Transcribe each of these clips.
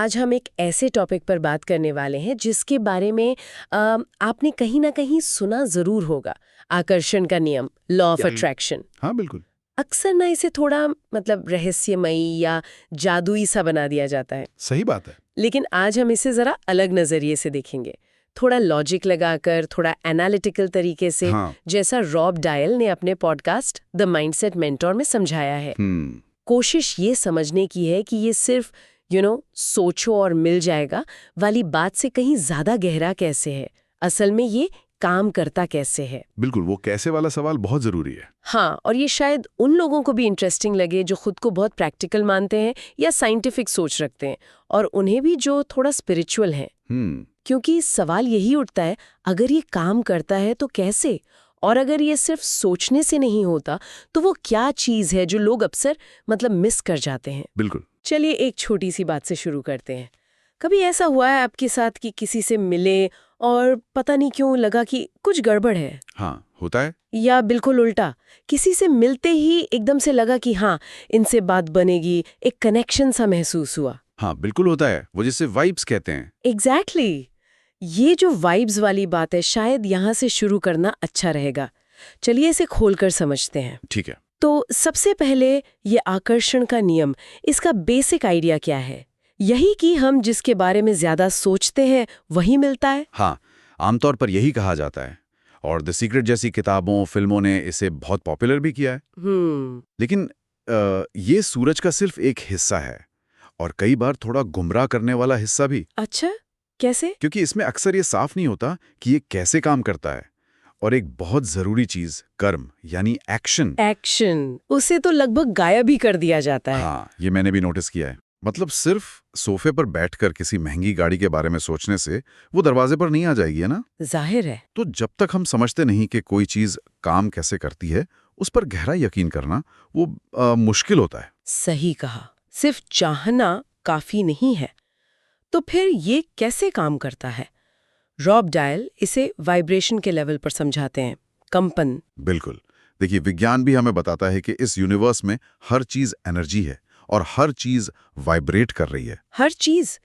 आज हम एक ऐसे टॉपिक पर बात करने वाले हैं जिसके बारे में आपने कहीं ना कहीं सुना जरूर होगा। आकर्षण का नियम, लॉ ऑफ अट्रैक्शन। हाँ बिल्कुल। अक्सर ना इसे थोड़ा रहस्यमयी या जादुई सा बना दिया जाता है। सही बात है। लेकिन आज हम इसे जरा अलग नजरिए से देखेंगे, थोड़ा लॉजिक लगाकर, थोड़ा एनालिटिकल तरीके से। हाँ। जैसा रॉब डायल ने अपने पॉडकास्ट द माइंडसेट मेंटोर में समझाया है। कोशिश ये समझने की है कि ये सिर्फ सोचो और मिल जाएगा वाली बात से कहीं ज्यादा गहरा कैसे है, असल में ये काम करता कैसे है। बिल्कुल, वो कैसे वाला सवाल बहुत जरूरी है। हाँ, और ये शायद उन लोगों को भी इंटरेस्टिंग लगे जो खुद को बहुत प्रैक्टिकल मानते हैं या साइंटिफिक सोच रखते हैं, और उन्हें भी जो थोड़ा स्पिरिचुअल हैं। क्योंकि सवाल यही उठता है, अगर ये काम करता है तो कैसे, और अगर ये सिर्फ सोचने से नहीं होता तो वो क्या चीज है जो लोग अक्सर मिस कर जाते हैं। बिल्कुल। चलिए एक छोटी सी बात से शुरू करते हैं। कभी ऐसा हुआ है आपके साथ कि किसी से मिले और पता नहीं क्यों लगा कि कुछ गड़बड़ है? हाँ, होता है। या बिल्कुल उल्टा, किसी से मिलते ही एकदम से लगा कि हाँ, इनसे बात बनेगी, एक कनेक्शन सा महसूस हुआ? हाँ बिल्कुल होता है, वो जिसे वाइब्स कहते हैं। एग्जैक्टली। ये जो वाइब्स वाली बात है, शायद यहाँ से शुरू करना अच्छा रहेगा। चलिए इसे खोलकर समझते हैं। ठीक है। तो सबसे पहले ये आकर्षण का नियम, इसका बेसिक आइडिया क्या है? यही कि हम जिसके बारे में ज्यादा सोचते हैं वही मिलता है। हाँ, आमतौर पर यही कहा जाता है, और द सीक्रेट जैसी किताबों, फिल्मों ने इसे बहुत पॉपुलर भी किया है। लेकिन ये सूरज का सिर्फ एक हिस्सा है, और कई बार थोड़ा गुमराह करने वाला हिस्सा भी। अच्छा, कैसे? क्योंकि इसमें अक्सर ये साफ नहीं होता कि ये कैसे काम करता है, और एक बहुत जरूरी चीज, कर्म यानी एक्शन, उसे तो लगभग गायब ही कर दिया जाता है। हाँ, ये मैंने भी नोटिस किया है। मतलब सिर्फ सोफे पर बैठकर किसी महंगी गाड़ी के बारे में सोचने से वो दरवाजे पर नहीं आ जाएगी, है ना? जाहिर है। तो जब तक हम समझते नहीं कि कोई चीज काम कैसे करती है, उस पर गहरा यकीन करना वो मुश्किल होता है। सही कहा, सिर्फ चाहना काफी नहीं है। तो फिर ये कैसे काम करता है? रॉब डायल इसे वाइब्रेशन के लेवल पर समझाते हैं, कंपन। बिल्कुल। देखिए, विज्ञान भी हमें बताता है कि इस यूनिवर्स में हर चीज एनर्जी है, और हर चीज वाइब्रेट कर रही है। हर चीज?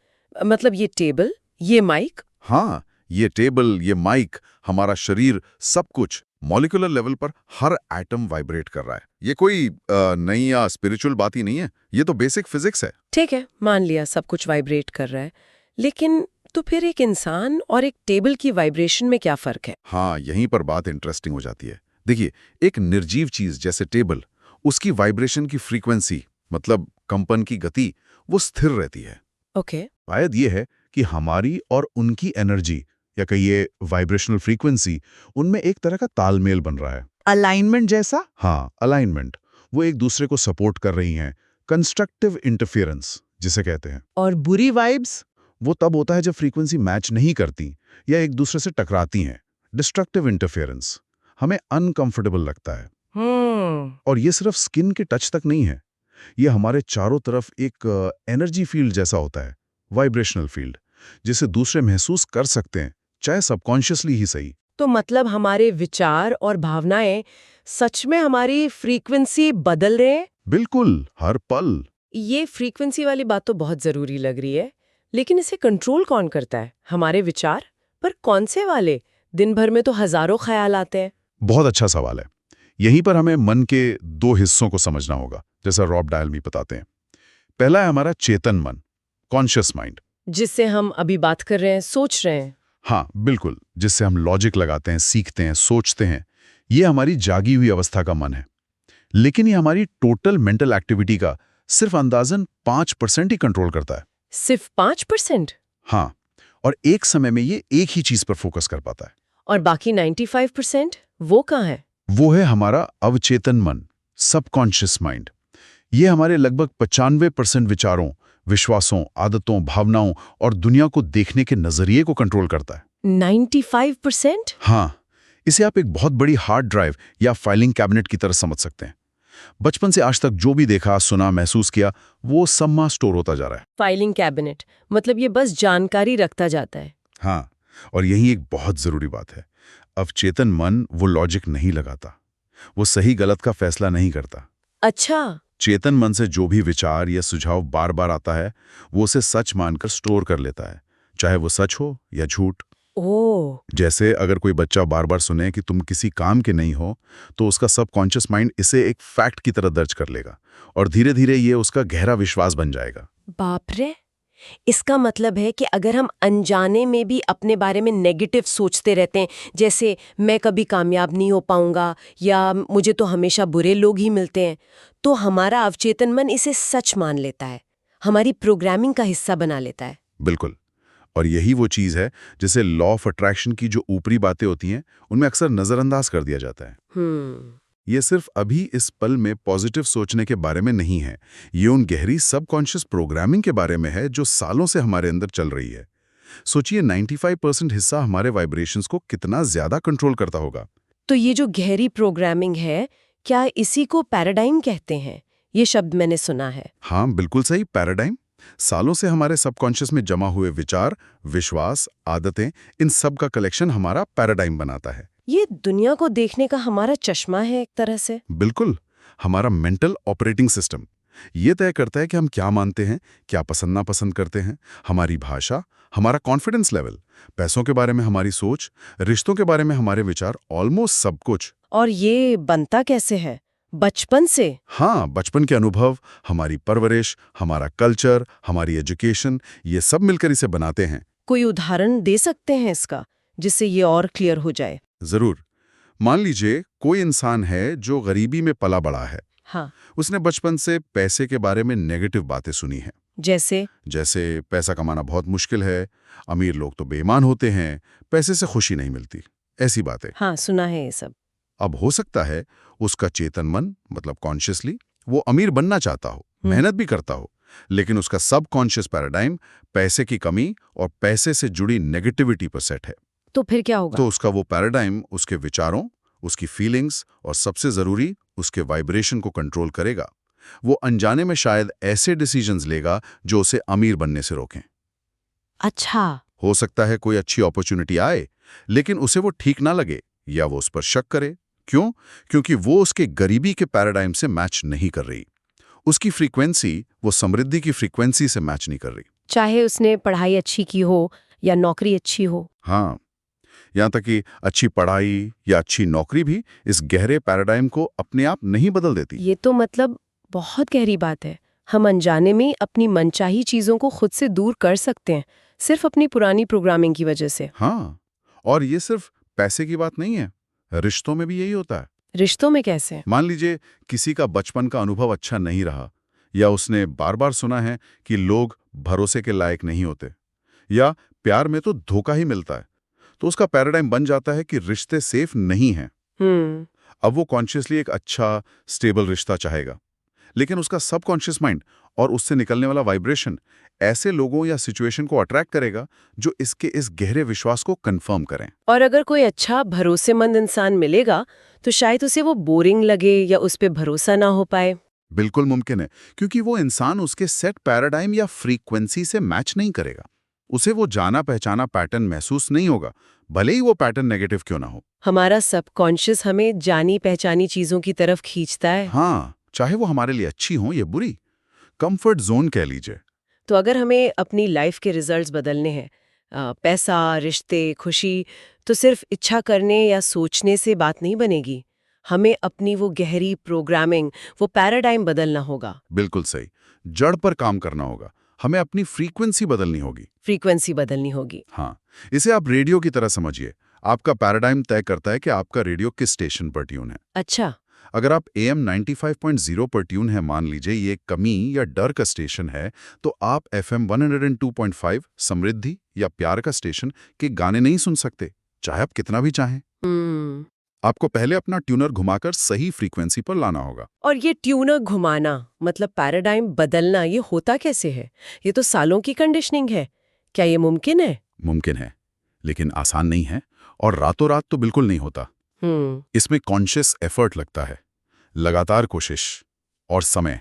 ये टेबल, ये माइक? हाँ, ये टेबल, ये माइक, हमारा शरीर, सब कुछ मॉलिक्यूलर लेवल पर हर एटम वाइब्रेट कर रहा है। ये कोई नई या स्पिरिचुअल बात ही नहीं है, ये तो बेसिक फिजिक्स है। ठीक है, मान लिया सब कुछ वाइब्रेट कर रहा है, लेकिन तो फिर एक इंसान और एक टेबल की वाइब्रेशन में क्या फर्क है? हाँ, यहीं पर बात इंटरेस्टिंग हो जाती है। देखिए, एक निर्जीव चीज जैसे टेबल, उसकी वाइब्रेशन की फ्रीक्वेंसी, कंपन की गति, वो स्थिर रहती है। ओके। शायद ये है कि हमारी और उनकी एनर्जी, या कहिए वाइब्रेशनल फ्रीक्वेंसी, उनमें एक तरह का तालमेल बन रहा है। अलाइनमेंट जैसा? हाँ, अलाइनमेंट। वो एक दूसरे को सपोर्ट कर रही हैं। कंस्ट्रक्टिव इंटरफेरेंस जिसे कहते हैं। और बुरी वाइब्स? वो तब होता है जब फ्रीक्वेंसी मैच नहीं करती या एक दूसरे से टकराती हैं। डिस्ट्रक्टिव इंटरफेरेंस हमें अनकंफर्टेबल लगता है। और ये सिर्फ स्किन के टच तक नहीं है, ये हमारे चारों तरफ एक एनर्जी फील्ड जैसा होता है, वाइब्रेशनल फील्ड, जिसे दूसरे महसूस कर सकते हैं, चाहे सबकॉन्शियसली ही सही। तो हमारे विचार और भावनाएं सच में हमारी फ्रीक्वेंसी बदल रहे हैं? बिल्कुल, हर पल। ये फ्रीक्वेंसी वाली बात तो बहुत जरूरी लग रही है, लेकिन इसे कंट्रोल कौन करता है? हमारे विचार? पर कौन से वाले? दिन भर में तो हजारों ख्याल आते हैं। बहुत अच्छा सवाल है। यहीं पर हमें मन के दो हिस्सों को समझना होगा, जैसा रॉब डायल भी बताते हैं। पहला है हमारा चेतन मन, कॉन्शियस माइंड, जिससे हम अभी बात कर रहे हैं, सोच रहे हैं। हाँ बिल्कुल, जिससे हम लॉजिक लगाते हैं, सीखते हैं, सोचते हैं। ये हमारी जागी हुई अवस्था का मन है। लेकिन ये हमारी टोटल मेंटल एक्टिविटी का सिर्फ अंदाजन 5% ही कंट्रोल करता है। सिर्फ 5%? हाँ, और एक समय में ये एक ही चीज पर फोकस कर पाता है। और बाकी 95% वो कहाँ है? वो है हमारा अवचेतन मन, सबकॉन्शियस माइंड। ये हमारे लगभग 95% विचारों, विश्वासों, आदतों, भावनाओं और दुनिया को देखने के नजरिए को कंट्रोल करता है। 95%? हाँ, इसे आप एक बहुत बड़ी हार्ड ड्राइव या फाइलिंग कैबिनेट की तरह समझ सकते हैं। बचपन से आज तक जो भी देखा, सुना, महसूस किया, वो सब वहां स्टोर होता जा रहा है। फाइलिंग कैबिनेट ये बस जानकारी रखता जाता है। हाँ, और यही एक बहुत जरूरी बात है। अवचेतन मन वो लॉजिक नहीं लगाता, वो सही गलत का फैसला नहीं करता। अच्छा, चेतन मन से जो भी विचार या सुझाव बार बार आता है वो उसे सच मानकर स्टोर कर लेता है, चाहे वो सच हो या झूठ। ओह, जैसे अगर कोई बच्चा बार बार सुने कि तुम किसी काम के नहीं हो, तो उसका सबकॉन्शियस माइंड इसे एक फैक्ट की तरह दर्ज कर लेगा और धीरे धीरे ये उसका गहरा विश्वास बन जाएगा। बाप रे। इसका मतलब है कि अगर हम अनजाने में भी अपने बारे में नेगेटिव सोचते रहते हैं, जैसे मैं कभी कामयाब नहीं हो पाऊंगा या मुझे तो हमेशा बुरे लोग ही मिलते हैं, तो हमारा अवचेतन मन इसे सच मान लेता है, हमारी प्रोग्रामिंग का हिस्सा बना लेता है। बिल्कुल। और यही वो चीज है जिसे लॉ ऑफ अट्रैक्शन की जो ऊपरी बातें होती हैं उनमें अक्सर नजरअंदाज कर दिया जाता है। ये सिर्फ अभी इस पल में पॉजिटिव सोचने के बारे में नहीं है, ये उन गहरी सबकॉन्शियस प्रोग्रामिंग के बारे में है जो सालों से हमारे अंदर चल रही है। सोचिए 95% हिस्सा हमारे वाइब्रेशंस को कितना ज्यादा कंट्रोल करता होगा। तो ये जो गहरी प्रोग्रामिंग है, क्या इसी को पैराडाइम कहते हैं? ये शब्द मैंने सुना है। हाँ, बिल्कुल सही, पैराडाइम। सालों से हमारे सबकॉन्शियस में जमा हुए विचार, विश्वास, आदतें, इन सब का कलेक्शन हमारा पैराडाइम बनाता है। ये दुनिया को देखने का हमारा चश्मा है एक तरह से। बिल्कुल, हमारा मेंटल ऑपरेटिंग सिस्टम। ये तय करता है कि हम क्या मानते हैं, क्या पसंद नापसंद करते हैं, हमारी भाषा, हमारा कॉन्फिडेंस लेवल, पैसों के बारे में हमारी सोच, रिश्तों के बारे में हमारे विचार, ऑलमोस्ट सब कुछ। और ये बनता कैसे है? बचपन से? हाँ, बचपन के अनुभव, हमारी परवरिश, हमारा कल्चर, हमारी एजुकेशन, ये सब मिलकर इसे बनाते हैं। कोई उदाहरण दे सकते हैं इसका, जिससे ये और क्लियर हो जाए? जरूर। मान लीजिए कोई इंसान है जो गरीबी में पला बड़ा है। हाँ। उसने बचपन से पैसे के बारे में नेगेटिव बातें सुनी हैं। जैसे पैसा कमाना बहुत मुश्किल है, अमीर लोग तो बेईमान होते हैं, पैसे से खुशी नहीं मिलती, ऐसी बातें। हाँ, सुना है ये सब। अब हो सकता है उसका चेतन मन, मतलब कॉन्शियसली, वो अमीर बनना चाहता हो, मेहनत भी करता हो, लेकिन उसका सबकॉन्शियस पैराडाइम पैसे की कमी और पैसे से जुड़ी नेगेटिविटी पर सेट है। तो फिर क्या होगा? तो उसका वो पैराडाइम उसके विचारों, उसकी फीलिंग्स और सबसे जरूरी उसके वाइब्रेशन को कंट्रोल करेगा। वो अनजाने में शायद ऐसे डिसीजंस लेगा जो उसे अमीर बनने से रोकें। अच्छा। हो सकता है कोई अच्छी अपॉर्चुनिटी आए, लेकिन उसे वो ठीक ना लगे या वो उस पर शक करे। क्यों? क्योंकि वो उसके गरीबी के पैराडाइम से मैच नहीं कर रही। उसकी फ्रीक्वेंसी वो समृद्धि की फ्रीक्वेंसी से मैच नहीं कर रही, चाहे उसने पढ़ाई अच्छी की हो या नौकरी अच्छी हो। हाँ, यहाँ तक कि अच्छी पढ़ाई या अच्छी नौकरी भी इस गहरे पैराडाइम को अपने आप नहीं बदल देती। ये तो मतलब बहुत गहरी बात है। हम अनजाने में अपनी मनचाही चीजों को खुद से दूर कर सकते हैं, सिर्फ अपनी पुरानी प्रोग्रामिंग की वजह से। हाँ, और ये सिर्फ पैसे की बात नहीं है, रिश्तों में भी यही होता है। रिश्तों में कैसे? मान लीजिए किसी का बचपन का अनुभव अच्छा नहीं रहा, या उसने बार बार सुना है कि लोग भरोसे के लायक नहीं होते, या प्यार में तो धोखा ही मिलता है, तो उसका पैराडाइम बन जाता है कि रिश्ते सेफ नहीं हैं। अब वो कॉन्शियसली एक अच्छा, स्टेबल रिश्ता चाहेगा, लेकिन उसका सबकॉन्शियस माइंड और उससे निकलने वाला वाइब्रेशन ऐसे लोगों या सिचुएशन को अट्रैक्ट करेगा जो इसके इस गहरे विश्वास को कंफर्म करें। और अगर कोई अच्छा भरोसेमंद इंसान मिलेगा तो शायद उसे वो बोरिंग लगे या उस पे भरोसा ना हो पाए। बिल्कुल मुमकिन है, क्योंकि वो इंसान उसके सेट पैराडाइम या फ्रीक्वेंसी से मैच नहीं करेगा। उसे वो जाना पहचाना पैटर्न महसूस नहीं होगा, भले ही वो पैटर्न नेगेटिव क्यों ना हो। हमारा सबकॉन्शियस हमें जानी पहचानी चीजों की तरफ खींचता है। हाँ, चाहे वो हमारे लिए अच्छी हो या बुरी, कंफर्ट जोन कह लीजिए। तो अगर हमें अपनी लाइफ के रिजल्ट्स बदलने हैं, पैसा, रिश्ते, खुशी, तो सिर्फ इच्छा करने या सोचने से बात नहीं बनेगी। हमें अपनी वो गहरी प्रोग्रामिंग, वो पैराडाइम बदलना होगा। बिल्कुल सही, जड़ पर काम करना होगा। हमें अपनी फ्रीक्वेंसी बदलनी होगी। फ्रीक्वेंसी बदलनी होगी। हाँ, इसे आप रेडियो की तरह समझिए। आपका पैराडाइम तय करता है कि आपका रेडियो किस स्टेशन पर ट्यून है। अच्छा। अगर आप AM 95.0 पर ट्यून है, मान लीजिए ये कमी या डर का स्टेशन है, तो आप FM 102.5 समृद्धि या प्यार का स्टेशन के गाने नहीं सुन सकते, चाहे आप कितना भी चाहें। आपको पहले अपना ट्यूनर घुमाकर सही फ्रीक्वेंसी पर लाना होगा। और ये ट्यूनर घुमाना, मतलब पैराडाइम बदलना, ये होता कैसे है? ये तो सालों की कंडीशनिंग है। क्या ये मुमकिन है? मुमकिन है, लेकिन आसान नहीं है, और रातों रात तो बिल्कुल नहीं होता। इसमें कॉन्शियस एफर्ट लगता है, लगातार कोशिश और समय।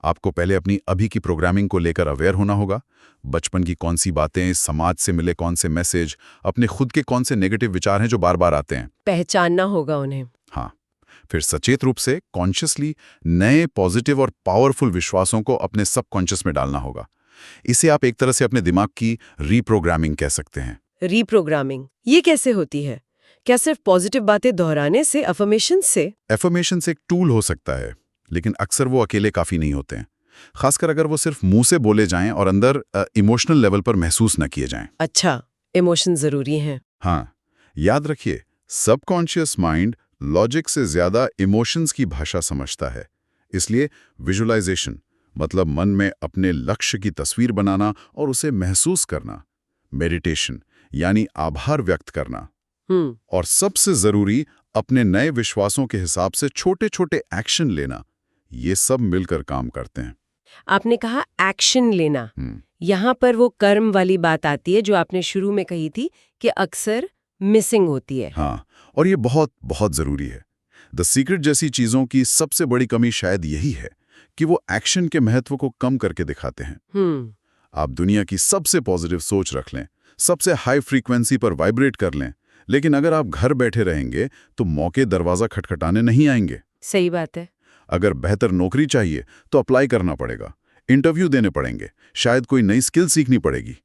आपको पहले अपनी अभी की प्रोग्रामिंग को लेकर अवेयर होना होगा। बचपन की कौन सी बातें, समाज से मिले कौन से मैसेज, अपने खुद के कौन से नेगेटिव विचार हैं जो बार बार आते हैं, पहचानना होगा उन्हें। हाँ, फिर सचेत रूप से कॉन्शियसली नए पॉजिटिव और पावरफुल विश्वासों को अपने सबकॉन्शियस में डालना होगा। इसे आप एक तरह से अपने दिमाग की रीप्रोग्रामिंग कह सकते हैं। रीप्रोग्रामिंग ये कैसे होती है? क्या सिर्फ पॉजिटिव बातें दोहराने से, अफर्मेशन से? एफर्मेशन से एक टूल हो सकता है, लेकिन अक्सर वो अकेले काफी नहीं होते हैं, खासकर अगर वो सिर्फ मुंह से बोले जाएं और अंदर इमोशनल लेवल पर महसूस न किए जाएं। अच्छा, इमोशन जरूरी हैं। हाँ, याद रखिए, सबकॉन्शियस माइंड लॉजिक से ज्यादा इमोशंस की भाषा समझता है। इसलिए विजुअलाइजेशन मतलब मन में अपने लक्ष्य की तस्वीर बनाना और उसे महसूस करना, मेडिटेशन यानी आभार व्यक्त करना, और सबसे जरूरी अपने नए विश्वासों के हिसाब से छोटे छोटे एक्शन लेना, ये सब मिलकर काम करते हैं। आपने कहा एक्शन लेना। यहाँ पर वो कर्म वाली बात आती है जो आपने शुरू में कही थी कि अक्सर मिसिंग होती है। हाँ, और ये बहुत बहुत जरूरी है। द सीक्रेट जैसी चीजों की सबसे बड़ी कमी शायद यही है कि वो एक्शन के महत्व को कम करके दिखाते हैं। आप दुनिया की सबसे पॉजिटिव सोच रख लें, सबसे हाई फ्रीक्वेंसी पर वाइब्रेट कर लें, लेकिन अगर आप घर बैठे रहेंगे तो मौके दरवाजा खटखटाने नहीं आएंगे। सही बात है। अगर बेहतर नौकरी चाहिए तो अप्लाई करना पड़ेगा, इंटरव्यू देने पड़ेंगे, शायद कोई नई स्किल सीखनी पड़ेगी।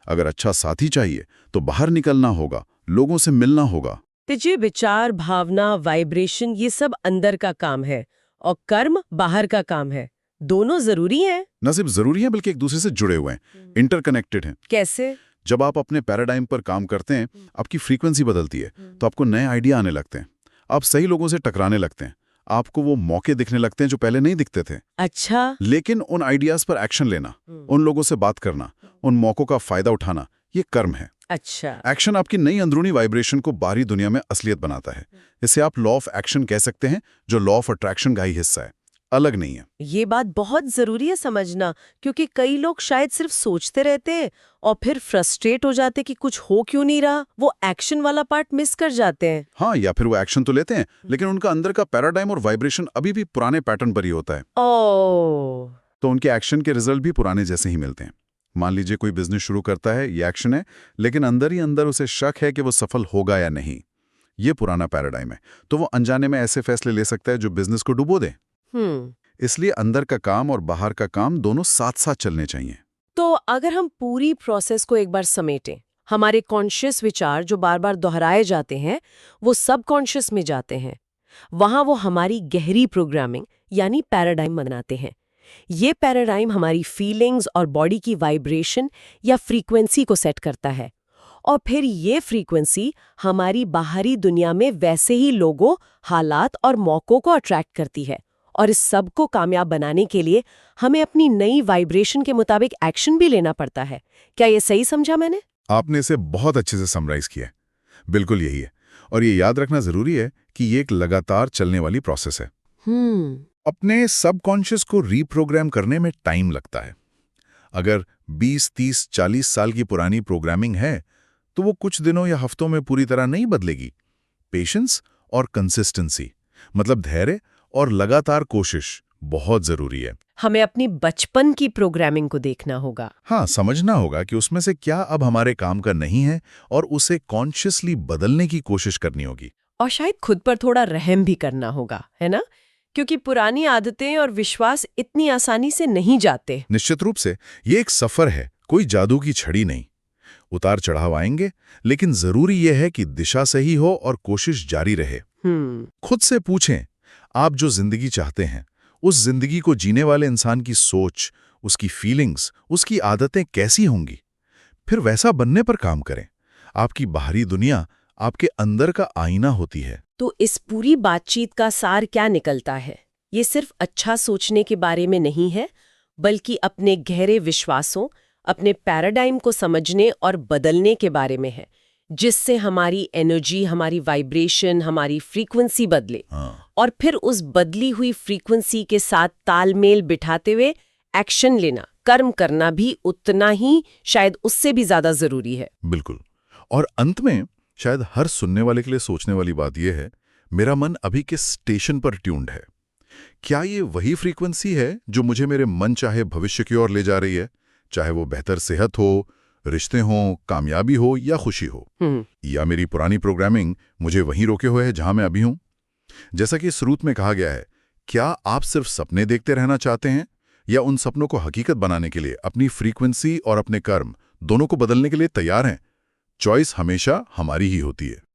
अगर अच्छा साथी चाहिए तो बाहर निकलना होगा, लोगों से मिलना होगा। तो विचार, भावना, वाइब्रेशन ये सब अंदर का काम है और कर्म बाहर का काम है। दोनों जरूरी हैं। न सिर्फ जरूरी हैं बल्कि एक दूसरे से जुड़े हुए हैं, इंटरकनेक्टेड हैं। कैसे? जब आप अपने पैराडाइम पर काम करते हैं, आपकी फ्रीक्वेंसी बदलती है, तो आपको नए आइडिया आने लगते हैं, आप सही लोगों से टकराने लगते हैं, आपको वो मौके दिखने लगते हैं जो पहले नहीं दिखते थे। अच्छा। लेकिन उन आइडियाज पर एक्शन लेना, उन लोगों से बात करना, उन मौकों का फायदा उठाना, ये कर्म है। अच्छा। एक्शन आपकी नई अंदरूनी वाइब्रेशन को बाहरी दुनिया में असलियत बनाता है। इसे आप लॉ ऑफ एक्शन कह सकते हैं, जो लॉ ऑफ अट्रैक्शन का ही हिस्सा है, अलग नहीं है। ये बात बहुत जरूरी है समझना, क्योंकि कई लोग शायद सिर्फ सोचते रहते हैं और फिर फ्रस्ट्रेट हो जाते कि कुछ हो क्यों नहीं रहा, वो एक्शन वाला पार्ट मिस कर जाते हैं। हाँ, या फिर वो एक्शन तो लेते हैं लेकिन उनका अंदर का पैराडाइम और वाइब्रेशन अभी भी पुराने पैटर्न पर ही होता है। ओह। तो उनके एक्शन के रिजल्ट भी पुराने जैसे ही मिलते हैं। मान लीजिए कोई बिजनेस शुरू करता है, ये एक्शन है, लेकिन अंदर ही अंदर उसे शक है कि वो सफल होगा या नहीं। ये पुराना पैराडाइम है, तो वो अनजाने में ऐसे फैसले ले सकता है जो बिजनेस को डुबो दे। इसलिए अंदर का काम और बाहर का काम दोनों साथ साथ चलने चाहिए। तो अगर हम पूरी प्रोसेस को एक बार समेटें, हमारे कॉन्शियस विचार जो बार बार दोहराए जाते हैं वो सबकॉन्शियस में जाते हैं, वहां वो हमारी गहरी प्रोग्रामिंग यानी पैराडाइम बनाते हैं। ये पैराडाइम हमारी फीलिंग्स और बॉडी की वाइब्रेशन या फ्रीक्वेंसी को सेट करता है, और फिर ये फ्रीक्वेंसी हमारी बाहरी दुनिया में वैसे ही लोगों, हालात और मौकों को अट्रैक्ट करती है। और इस सब को कामयाब बनाने के लिए हमें अपनी नई वाइब्रेशन के मुताबिक एक्शन भी लेना पड़ता है। क्या ये सही समझा मैंने? आपने इसे बहुत अच्छे से समराइज किया। बिल्कुल यही है, और ये याद रखना जरूरी है कि ये एक लगातार चलने वाली प्रोसेस है। अपने सबकॉन्शियस को रीप्रोग्राम करने में टाइम लगता है। अगर 20, 30, 40 साल की पुरानी प्रोग्रामिंग है तो वो कुछ दिनों या हफ्तों में पूरी तरह नहीं बदलेगी। पेशेंस और कंसिस्टेंसी मतलब धैर्य और लगातार कोशिश बहुत जरूरी है। हमें अपनी बचपन की प्रोग्रामिंग को देखना होगा। हाँ, समझना होगा कि उसमें से क्या अब हमारे काम का नहीं है और उसे कॉन्शियसली बदलने की कोशिश करनी होगी। और शायद खुद पर थोड़ा रहम भी करना होगा, है ना? क्योंकि पुरानी आदतें और विश्वास इतनी आसानी से नहीं जाते। निश्चित रूप से ये एक सफर है, कोई जादू की छड़ी नहीं। उतार चढ़ाव आएंगे, लेकिन जरूरी यह है कि दिशा सही हो और कोशिश जारी रहे। खुद से पूछें, आप जो जिंदगी चाहते हैं उस जिंदगी को जीने वाले इंसान की सोच, उसकी फीलिंग्स, उसकी आदतें कैसी होंगी? फिर वैसा बनने पर काम करें। आपकी बाहरी दुनिया आपके अंदर का आईना होती है। तो इस पूरी बातचीत का सार क्या निकलता है? ये सिर्फ अच्छा सोचने के बारे में नहीं है, बल्कि अपने गहरे विश्वासों, अपने पैराडाइम को समझने और बदलने के बारे में है, जिससे हमारी एनर्जी, हमारी वाइब्रेशन, हमारी फ्रीक्वेंसी बदले। और फिर उस बदली हुई फ्रीक्वेंसी के साथ तालमेल बिठाते हुए एक्शन लेना, कर्म करना भी उतना ही, शायद उससे भी ज्यादा जरूरी है। बिल्कुल। और अंत में शायद हर सुनने वाले के लिए सोचने वाली बात यह है, मेरा मन अभी किस स्टेशन पर ट्यून्ड है? क्या ये वही फ्रीक्वेंसी है जो मुझे मेरे मन चाहे भविष्य की ओर ले जा रही है, चाहे वो बेहतर सेहत हो, रिश्ते हों, कामयाबी हो या खुशी हो? या मेरी पुरानी प्रोग्रामिंग मुझे वहीं रोके हुए है जहां मैं अभी हूं? जैसा कि श्रुत में कहा गया है, क्या आप सिर्फ सपने देखते रहना चाहते हैं या उन सपनों को हकीकत बनाने के लिए अपनी फ्रीक्वेंसी और अपने कर्म दोनों को बदलने के लिए तैयार हैं? चॉइस हमेशा हमारी ही होती है।